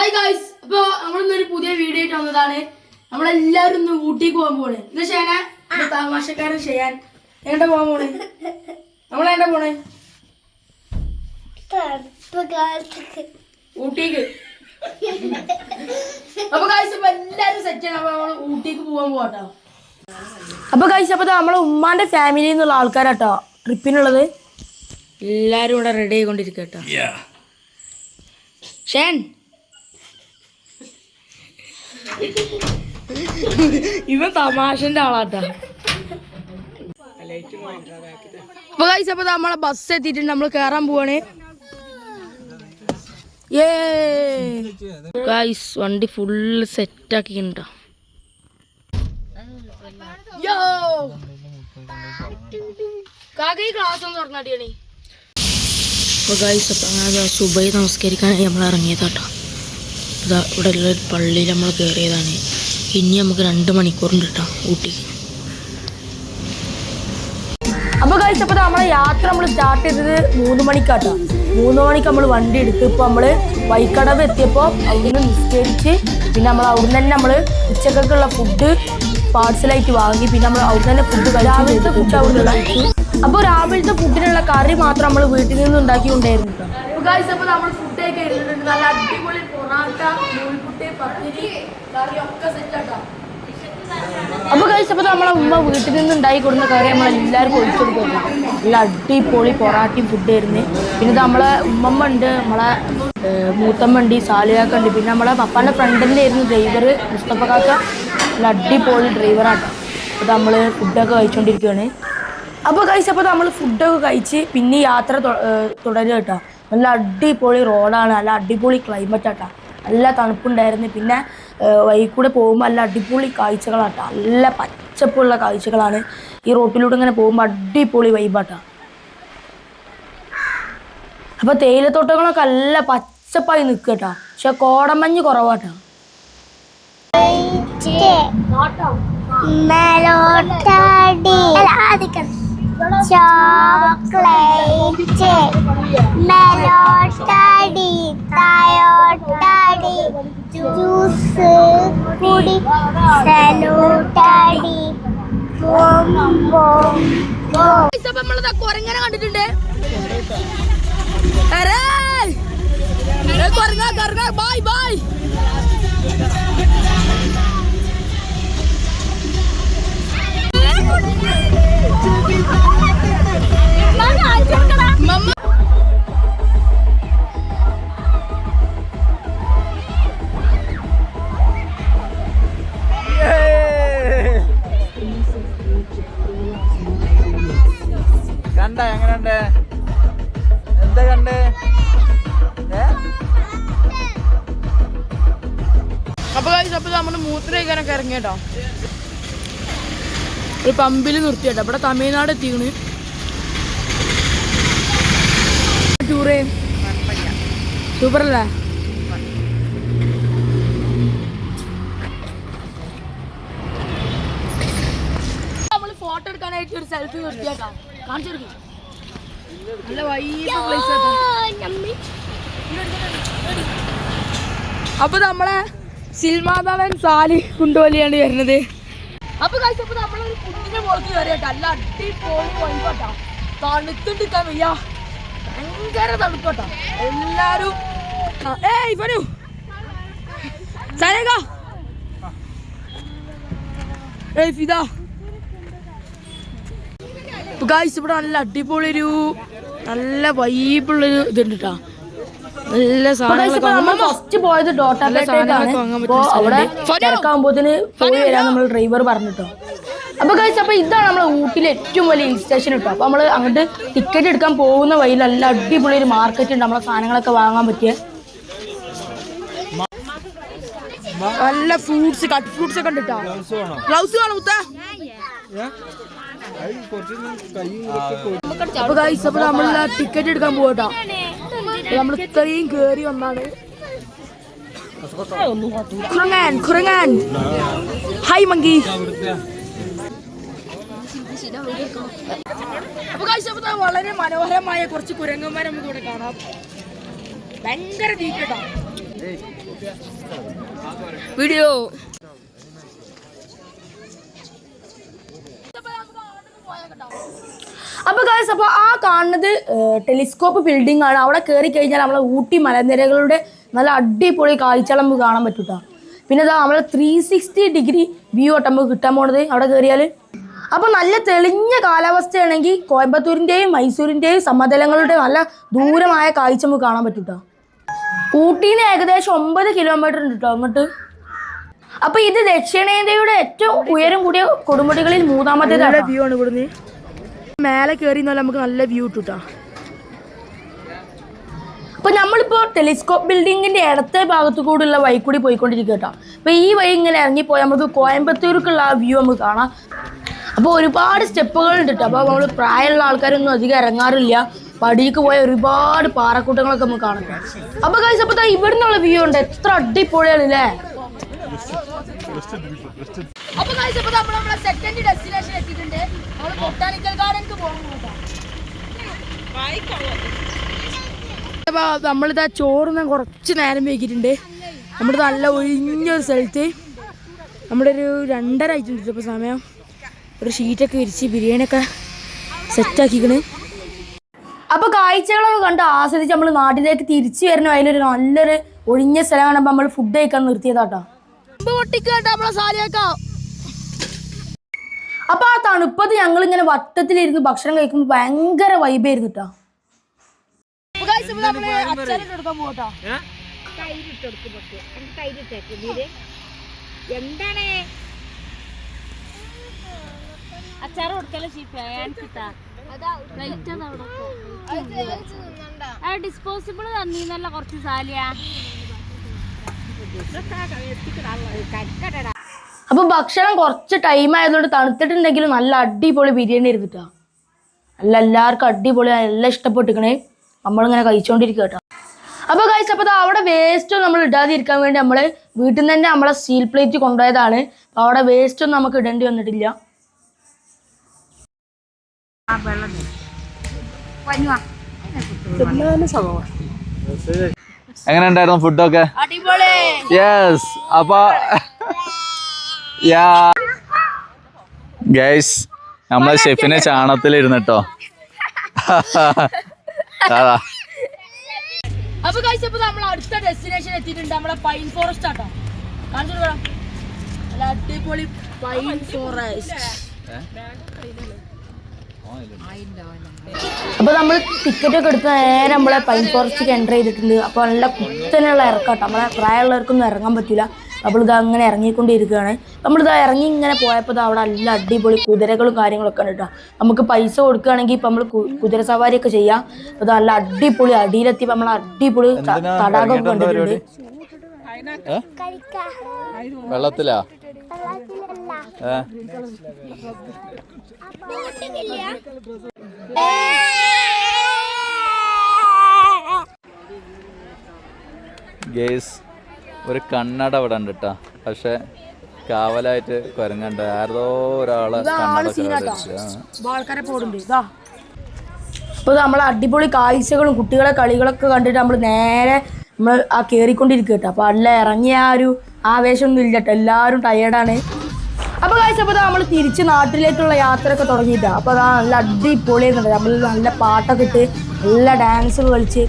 Hi guys, അപ്പൊ നമ്മളിന്നൊരു പുതിയ video ആയിട്ട് വന്നതാണ്. നമ്മളെല്ലാവരും ഒന്ന് ഊട്ടിക്ക് പോകാൻ പോണേ. എന്താ ചെയ്യാനാ തമാശക്കാരൻ ചെയ്യാൻ എങ്ങോട്ടാ പോകാൻ പോണേ? നമ്മളെങ്ങോട്ടാ പോണേ? ഊട്ടിക്ക്. അപ്പൊ ഗായ്സ് ഇപ്പൊ എല്ലാരും സെറ്റാണ്. അപ്പൊ നമ്മള് ഊട്ടിക്ക് പോകാൻ പോകട്ടോ. അപ്പൊ ഗായ്സ് അപ്പൊ നമ്മളെ ഉമ്മാന്റെ ഫാമിലിയിൽ നിന്നുള്ള ആൾക്കാരാട്ടോ ട്രിപ്പിനുള്ളത്. എല്ലാരും ഇവിടെ റെഡി ആയിക്കൊണ്ടിരിക്കട്ടോ. ഷേൻ ഇവൻ തമാശന്റെ ആളാട്ടാ. അപ്പൊ ഗൈസ് അപ്പൊ നമ്മളെ ബസ് എത്തിയിട്ടുണ്ട്. നമ്മള് കേറാൻ പോവാണ്. ഗൈസ് വണ്ടി ഫുള്ള് സെറ്റ് ആക്കിട്ടോ. ക്ലാസ് ഒന്ന് തുറന്നാട്ടിയാണ്. അപ്പൊ ഗൈസ് അപ്പൊ സുബൈ നമസ്കരിക്കാനായി നമ്മൾ ഇറങ്ങിയതാട്ടോ. ഇവിടെ ഉള്ള പള്ളിയിൽ നമ്മൾ കയറിയതാണ്. ഇനി നമുക്ക് 2 മണിക്കൂറുണ്ട് കേട്ടോ ഊട്ടിക്ക്. അപ്പോൾ ഗൈസ് അപ്പോൾ നമ്മളെ യാത്ര നമ്മൾ സ്റ്റാർട്ട് ചെയ്തത് 3 മണിക്കാട്ടോ. 3 മണിക്ക് നമ്മൾ വണ്ടി എടുത്ത് ഇപ്പോൾ നമ്മൾ വൈക്കടവ് എത്തിയപ്പോൾ അവിടുന്ന് നിസ്കരിച്ച് പിന്നെ നമ്മൾ അവിടുന്ന് തന്നെ നമ്മൾ ഉച്ചക്കൊക്കെയുള്ള ഫുഡ് പാഴ്സലായിട്ട് വാങ്ങി. പിന്നെ നമ്മൾ അവിടുന്ന് തന്നെ ഫുഡ് രാവിലത്തെ ഫുഡ് അവിടുന്ന് കഴിച്ചു. അപ്പോൾ രാവിലത്തെ ഫുഡിനുള്ള കറി മാത്രം നമ്മൾ വീട്ടിൽ നിന്ന് ഉണ്ടാക്കിക്കൊണ്ടായിരുന്നു കേട്ടോ. അപ്പോൾ ഗൈസ് അപ്പോൾ നമ്മൾ ഫുഡൊക്കെ ഇരുന്നിട്ടുണ്ട്. നല്ല അടിപൊളി പൊറാട്ട, നൂൽപുട്ട്, പത്തിരി, കറി ഒക്കെ സെറ്റാട്ടോ. അപ്പോൾ ഗൈസ് അപ്പോൾ നമ്മളെ ഉമ്മ വീട്ടിൽ നിന്ന് ഉണ്ടാക്കി കൊടുക്കുന്ന കറി നമ്മളെല്ലാവർക്കും ഒഴിച്ചെടുക്കുന്നു. നല്ല അടിപൊളി പൊറാട്ടയും ഫുഡായിരുന്നു. പിന്നെ ഇത് നമ്മളെ ഉമ്മമ്മ ഉണ്ട്, നമ്മളെ മൂത്തമ്മ ഉണ്ട്, സാലിയാക്ക ഉണ്ട്. പിന്നെ നമ്മളെ പപ്പാൻ്റെ ഫ്രണ്ടിൻ്റെ ആയിരുന്നു ഡ്രൈവർ മുസ്തഫ കാക്ക. നല്ല അടിപൊളി ഡ്രൈവറാട്ടോ. അപ്പോൾ നമ്മൾ ഫുഡൊക്കെ കഴിച്ചുകൊണ്ടിരിക്കുകയാണ്. അപ്പോൾ ഗൈസ് അപ്പോൾ നമ്മൾ ഫുഡൊക്കെ കഴിച്ച് പിന്നെ യാത്ര തുടരുക കേട്ടോ. നല്ല അടിപൊളി റോഡാണ്, നല്ല അടിപൊളി ക്ലൈമറ്റ് ആട്ടോ. നല്ല തണുപ്പുണ്ടായിരുന്നു. പിന്നെ വഴിക്കൂടെ പോകുമ്പോൾ നല്ല അടിപൊളി കാഴ്ചകളാട്ടോ. നല്ല പച്ചപ്പുള്ള കാഴ്ചകളാണ്. ഈ റോട്ടിലൂടെ ഇങ്ങനെ പോകുമ്പോൾ അടിപൊളി വൈബാട്ടോ. അപ്പോൾ തേയിലത്തോട്ടങ്ങളൊക്കെ നല്ല പച്ചപ്പായി നിൽക്കുക കേട്ടോ. പക്ഷെ കോടമഞ്ഞ് കുറവാട്ടോ. ചോക്ലേറ്റ് മെലോട്ടടി തയോട്ടടി ജ്യൂസ് കുടി സലോട്ടടി നമ്മളിതാ കൊരങ്ങനെ കണ്ടിട്ടുണ്ട്. Bye bye. കണ്ട എങ്ങനെയുണ്ട്? എന്താ കണ്ടേ? അപ്പൊ നമ്മള് മൂത്രമൊഴിക്കാനൊക്കെ ഇറങ്ങിയട്ടോ. ഒരു പമ്പിൽ നിർത്തിയട്ടോ. ഇവിടെ തമിഴ്നാട് എത്തിക്കണ്. ടൂറ് സൂപ്പറല്ലേ? നമ്മള് ഫോട്ടോ എടുക്കാനായിട്ട് ഒരു സെൽഫി നിർത്തിയാട്ടോ. കാണിച്ചെടുക്കും. നല്ല വൈബ് പ്ലേസ് ആട്ടോ. അപ്പൊ നമ്മളെ സിൽമാതാവൻ സാലി കുണ്ടോലിയാണ് വരുന്നത്. അപ്പൊ കഴിച്ചപ്പോ നമ്മളൊരു കുഞ്ഞിനെ പുറത്ത് കയറിയാട്ടോ. നല്ല അടിപൊളി വൈബാട്ടോ. തണുത്തിട്ടിരിക്കാൻ വയ്യ, ഭയങ്കര തണുപ്പാട്ടോ. എല്ലാരും ഫിദ ഗായ്സ് ഇവിടെ നല്ല അടിപൊളി ഒരു നല്ല വൈബുള്ളൊരു ഇതുണ്ട് കേട്ടോ. നല്ല സാധനങ്ങൾ ഫസ്റ്റ് പോയത് ഡോട്ടാകുമ്പോത്തിന് പോയി വരാൻ നമ്മൾ ഡ്രൈവർ പറഞ്ഞിട്ടോ. അപ്പൊ ഗൈസ് അപ്പൊ ഇതാണ് നമ്മളെ ഊട്ടിയിലെ ഏറ്റവും വലിയ ഹിൽ സ്റ്റേഷൻ കിട്ടും. അപ്പൊ നമ്മള് അങ്ങോട്ട് ടിക്കറ്റ് എടുക്കാൻ പോകുന്ന വഴിയിൽ നല്ല അടിപൊളി ഒരു മാർക്കറ്റ് ഉണ്ട്. നമ്മളെ സാധനങ്ങളൊക്കെ വാങ്ങാൻ പറ്റിയ നല്ല ഫ്രൂട്ട്സ്, കട്ട് ഫ്രൂട്ട്സ് ഒക്കെ ഉണ്ട് കേട്ടോ. ഗ്ലൗസ് കാണും മുത്ത. അപ്പൊ ഗൈസ് അപ്പൊ നമ്മൾ ടിക്കറ്റ് എടുക്കാൻ പോകട്ടോ. നമ്മൾ ഇത്രയും കേറി വന്നാണ്. കുരങ്ങാൻ ഹായ് മങ്കി. അപ്പൊ വളരെ മനോഹരമായ കുറച്ച് കുരങ്ങന്മാരെ നമുക്ക് ഇവിടെ കാണാം. ഭയങ്കര തീറ്റ. വീഡിയോ അപ്പോൾ ഗൈസ്, അപ്പോൾ ആ കാണുന്നത് ടെലിസ്കോപ്പ് ബിൽഡിംഗ് ആണ്. അവിടെ കയറി കഴിഞ്ഞാൽ നമ്മളെ ഊട്ടി മലനിരകളുടെ നല്ല അടിപൊളി കാഴ്ചകൾ നമുക്ക് കാണാൻ പറ്റും കേട്ടോ. പിന്നെ ഇതാ നമ്മളെ 360 ഡിഗ്രി വ്യൂ ആയിട്ട് നമുക്ക് കിട്ടാൻ പോണത് അവിടെ കയറിയാൽ. അപ്പോൾ നല്ല തെളിഞ്ഞ കാലാവസ്ഥയാണെങ്കിൽ കോയമ്പത്തൂരിൻ്റെയും മൈസൂരിൻ്റെയും സമതലങ്ങളുടെ നല്ല ദൂരമായ കാഴ്ച നമുക്ക് കാണാൻ പറ്റും കേട്ടോ. ഊട്ടിയിൽ നിന്ന് ഏകദേശം 9 കിലോമീറ്റർ ഉണ്ട് കേട്ടോ അങ്ങോട്ട്. അപ്പോൾ ഇത് ദക്ഷിണേന്ത്യയുടെ ഏറ്റവും ഉയരം കൂടിയ കൊടുമുടികളിൽ മൂന്നാമത്തേതാണ്. വ്യൂ ആണ് ഇവിടുന്ന് മേലെ കയറി എന്നാൽ നമുക്ക് നല്ല വ്യൂ കിട്ടും കേട്ടോ. അപ്പോൾ നമ്മളിപ്പോൾ ടെലിസ്കോപ്പ് ബിൽഡിങ്ങിൻ്റെ ഇടത്തെ ഭാഗത്തു കൂടെയുള്ള വഴി കൂടി പോയിക്കൊണ്ടിരിക്കുക കേട്ടോ. അപ്പോൾ ഈ വഴി ഇങ്ങനെ ഇറങ്ങിപ്പോയാൽ നമുക്ക് കോയമ്പത്തൂർക്കുള്ള ആ വ്യൂ നമുക്ക് കാണാം. അപ്പോൾ ഒരുപാട് സ്റ്റെപ്പുകളുണ്ട് കേട്ടോ. അപ്പോൾ നമ്മൾ പ്രായമുള്ള ആൾക്കാരൊന്നും അധികം ഇറങ്ങാറില്ല. പടിക്ക് പോയ ഒരുപാട് പാറക്കൂട്ടങ്ങളൊക്കെ നമുക്ക് കാണാം. അപ്പോൾ ഗൈസ്, അപ്പോൾ ഇവിടെ നിന്നുള്ള വ്യൂ ഉണ്ട്, എത്ര അടിപൊളിയാണ് അല്ലേ. അപ്പോൾ ഗൈസ്, അപ്പോൾ നമ്മളെ സെക്കൻഡ് ഡെസ്റ്റിനേഷൻ എത്തിയിട്ടുണ്ട്. നമ്മൾ ബൊട്ടാണിക്കൽ ഗാർഡനിലേക്ക് പോകുന്നു. അപ്പോൾ നമ്മളിതാ ചോറിന് കുറച്ച് നേരം വൈകിട്ടുണ്ട്. നമ്മുടെ നല്ല ഒഴിഞ്ഞൊരു സ്ഥലത്ത് നമ്മുടെ ഒരു 2:30 ആയിട്ടുണ്ട് ഇപ്പോൾ സമയം. ഒരു ഷീറ്റൊക്കെ വിരിച്ച് ബിരിയാണിയൊക്കെ സെറ്റാക്കിക്കണ്. അപ്പോൾ കാഴ്ചകളൊക്കെ കണ്ട് ആസ്വദിച്ച് നമ്മൾ നാട്ടിലേക്ക് തിരിച്ചു വരുന്ന അതിലൊരു നല്ലൊരു ഒഴിഞ്ഞ സ്ഥലം കാണുമ്പോൾ നമ്മൾ ഫുഡ് കഴിക്കാൻ നിർത്തിയതാട്ടോ. അപ്പോൾ ആ തണുപ്പത് ഞങ്ങളിങ്ങനെ വട്ടത്തിലിരുന്ന് ഭക്ഷണം കഴിക്കുമ്പോൾ ഭയങ്കര വൈബായിരുന്നു കേട്ടോ. എന്താണ് അച്ചാറ് കൊടുക്കല ഡിസ്പോസിബിൾ തന്നീന്നല്ല കുറച്ച് സാലിയ. അപ്പോൾ ഭക്ഷണം കുറച്ച് ടൈം ആയതുകൊണ്ട് തണുത്തിട്ടുണ്ടെങ്കിലും നല്ല അടിപൊളി ബിരിയാണി ഇരുന്നിട്ടാ. നല്ല എല്ലാവർക്കും അടിപൊളി എല്ലാം ഇഷ്ടപ്പെട്ടിക്കണേ. നമ്മളിങ്ങനെ കഴിച്ചുകൊണ്ടിരിക്കുക കേട്ടോ. അപ്പോൾ ഗൈസ്, അപ്പോൾ അവിടെ വേസ്റ്റ് നമ്മൾ ഇടാതിരിക്കാൻ വേണ്ടി നമ്മൾ വീട്ടിൽ നിന്ന് തന്നെ നമ്മളെ സ്റ്റീൽ പ്ലേറ്റ് കൊണ്ടുപോയതാണ്. അപ്പോൾ അവിടെ വേസ്റ്റ് ഒന്നും നമുക്ക് ഇടേണ്ടി വന്നിട്ടില്ല. എങ്ങനെ ഉണ്ടായിരുന്നു ഫുഡൊക്കെ? യെസ്. അപ്പൊ ഗൈസ്, നമ്മളെ ഷെഫിനെ ചാണത്തിലിരുന്നിട്ടോ. അതാ. അപ്പോൾ ഗൈസ്, അപ്പോൾ നമ്മൾ അടുത്ത ഡെസ്റ്റിനേഷൻ എത്തിയിട്ടുണ്ട്. നമ്മളെ പൈൻ ഫോറസ്റ്റ് ആട്ടോ. കാണിച്ചു കൊടുക്കണം. നല്ല അടിപൊളി പൈൻ ഫോറസ്റ്റ്. അപ്പോൾ നമ്മൾ ടിക്കറ്റ് ഒക്കെ എടുത്ത് നേരെ നമ്മളെ പൈൻ ഫോറസ്റ്റിക്ക് എൻ്റർ ചെയ്തിട്ടുണ്ട്. അപ്പോൾ നല്ല കുത്തനെയുള്ള ഇറക്കാട്ടോ. നമ്മളെ പ്രായമുള്ളവർക്കൊന്നും ഇറങ്ങാൻ പറ്റില്ല. നമ്മളിത് അങ്ങനെ ഇറങ്ങിക്കൊണ്ടിരിക്കുകയാണ്. നമ്മളിത് ഇറങ്ങി ഇങ്ങനെ പോയപ്പോൾ അവിടെ നല്ല അടിപൊളി കുതിരകളും കാര്യങ്ങളൊക്കെ ഉണ്ട് കേട്ടോ. നമുക്ക് പൈസ കൊടുക്കുകയാണെങ്കിൽ ഇപ്പം നമ്മൾ കുതിര സവാരിയൊക്കെ ചെയ്യാം. അപ്പോൾ നല്ല അടിപൊളി അടിയിലെത്തിയപ്പോൾ നമ്മൾ അടിപൊളി തടാകമൊക്കെ കണ്ടിട്ടുണ്ട്. വെള്ളത്തിലാ? ഗേസ്, ഒരു കണ്ണട ഇവിടെ ഉണ്ട് കേട്ടോ. പക്ഷെ കാവലായിട്ട് കുരങ്ങണ്ട ആരോ ഒരാളെ ആൾക്കാരെ പോടുന്നുണ്ട്. അപ്പോൾ നമ്മൾ അടിപൊളി കാഴ്ചകളും കുട്ടികളെ കളികളൊക്കെ കണ്ടിട്ട് നമ്മൾ നേരെ നമ്മൾ ആ കയറിക്കൊണ്ടിരിക്കുക കേട്ടോ. അപ്പോൾ അല്ല ഇറങ്ങിയ ആ ഒരു ആവേശമൊന്നും ഇല്ല കേട്ടോ. എല്ലാവരും ടയേർഡാണ്. അപ്പോൾ ഗൈസ്, അപ്പോൾ നമ്മൾ തിരിച്ച് നാട്ടിലേക്കുള്ള യാത്രയൊക്കെ തുടങ്ങിയിട്ടാണ്. അപ്പോൾ അതാ നല്ല അടിപൊളിയായിരുന്നു. നമ്മൾ നല്ല പാട്ടൊക്കെ ഇട്ട് നല്ല ഡാൻസ് കളിച്ച്